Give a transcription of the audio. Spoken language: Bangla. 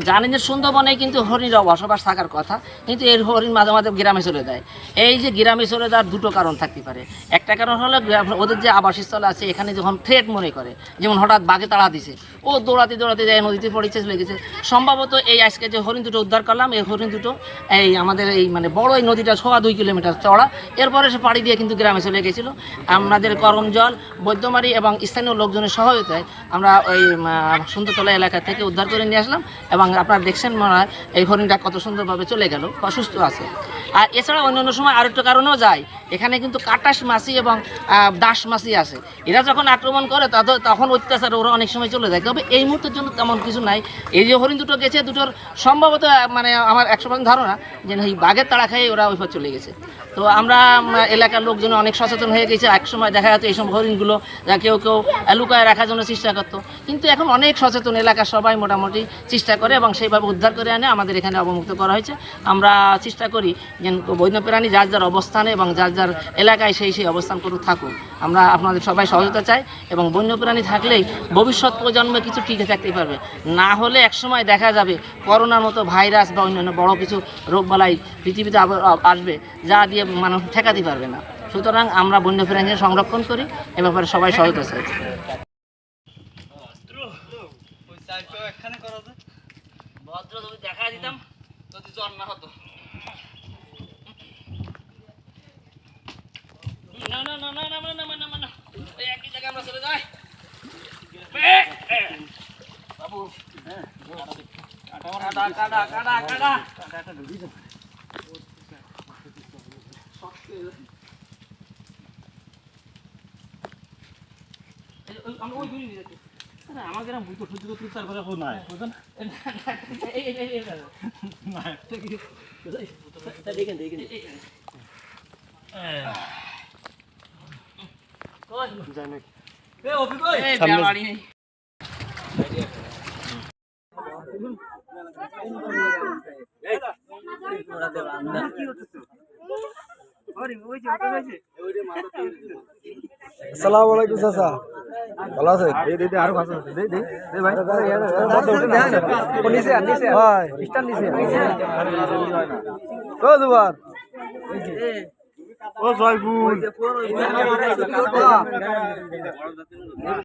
জানেন যে সুন্দরবনে কিন্তু হরিণরা বসবাস থাকার কথা, কিন্তু এর হরিণ মাঝে মাঝে গ্রামে চলে যায়। এই যে গ্রামে চলে যাওয়ার দুটো কারণ থাকতে পারে। একটা কারণ হলো ওদের যে আবাসস্থল আছে এখানে যখন থ্রেট মনে করে, যেমন হঠাৎ বাঘে তাড়া দিছে, ও দৌড়াতে দৌড়াতে যায় নদীতে পড়েছে, চলে গেছে। সম্ভবত এই আজকে যে হরিণ দুটো উদ্ধার করলাম, এই হরিণ দুটো এই আমাদের এই মানে বড় এই নদীটা 2.5 কিলোমিটার চওড়া, এরপরে সে পাড়ি দিয়ে কিন্তু গ্রামে চলে গেছিলো। আমাদের করম জল, বৈদ্যমারি এবং স্থানীয় লোকজনের সহায়তায় আমরা ওই সুন্দরতলা এলাকা থেকে উদ্ধার করে নিয়ে আসলাম। এবং আপনারা দেখছেন মনে হয় এই হরিণটা কত সুন্দরভাবে চলে গেল বা সুস্থ আছে। আর এছাড়া অন্যান্য সময় আরেকটা কারণেও যায়, এখানে কিন্তু কাটাস মাছি এবং দাস মাছি আছে। এরা যখন আক্রমণ করে তখন অত্যাচার ওরা অনেক সময় চলে যায়। তবে এই মুহূর্তের জন্য তেমন কিছু নাই। এই যে হরিণ দুটো গেছে, দুটোর সম্ভবত মানে আমার 100% ধারণা যে এই বাঘের তাড়া খেয়ে ওরা ওই পর চলে গেছে। তো আমরা এলাকার লোকজন অনেক সচেতন হয়ে গেছে। এক সময় দেখা যেত এইসব হরিণগুলো কেউ কেউ লুকায় রাখার জন্য চেষ্টা করতো, কিন্তু এখন অনেক সচেতন এলাকার সবাই মোটামুটি চেষ্টা করে এবং সেইভাবে উদ্ধার করে আনে আমাদের এখানে অবমুক্ত করা হয়েছে। আমরা চেষ্টা করি যে বন্যপ্রাণী যার যার অবস্থানে এবং যার যার এলাকায় সেই অবস্থান করে থাকুক। আমরা আপনাদের সবাই সহযোগিতা চাই এবং বন্যপ্রাণী থাকলেই ভবিষ্যৎ প্রজন্মে কিছু টিকে থাকতে পারবে। না হলে একসময় দেখা যাবে করোনার মতো ভাইরাস বা অন্যান্য বড় কিছু রোগবালাই পৃথিবীতে আসবে, যা দিয়ে মানুষ ঠেকাতে পারবে না। সুতরাং আমরা বন্যপ্রাণী সংরক্ষণ করি, এ ব্যাপারে সবাই সহায়তা চাই। ভদ্র যদি দেখা দিতাম যদি জ্বর না হতো। না না না না না না না না না, একই জায়গায় আমরা চলে যাই। বাবু কাটা কাটা কাটা কাটা কাটা ঢুকি যাও। আমরা ওই ঘুরি নিয়ে যাচ্ছি। আমার গ্রাম বুঝতে সহ্য করতে চার করে নাই বুঝলেন দেখেন দেখেন আসসালামু আলাইকুম চাচা, ভালো আছেন? আরো ভালো আছে। ভাই ও দুবার ও জয়পুর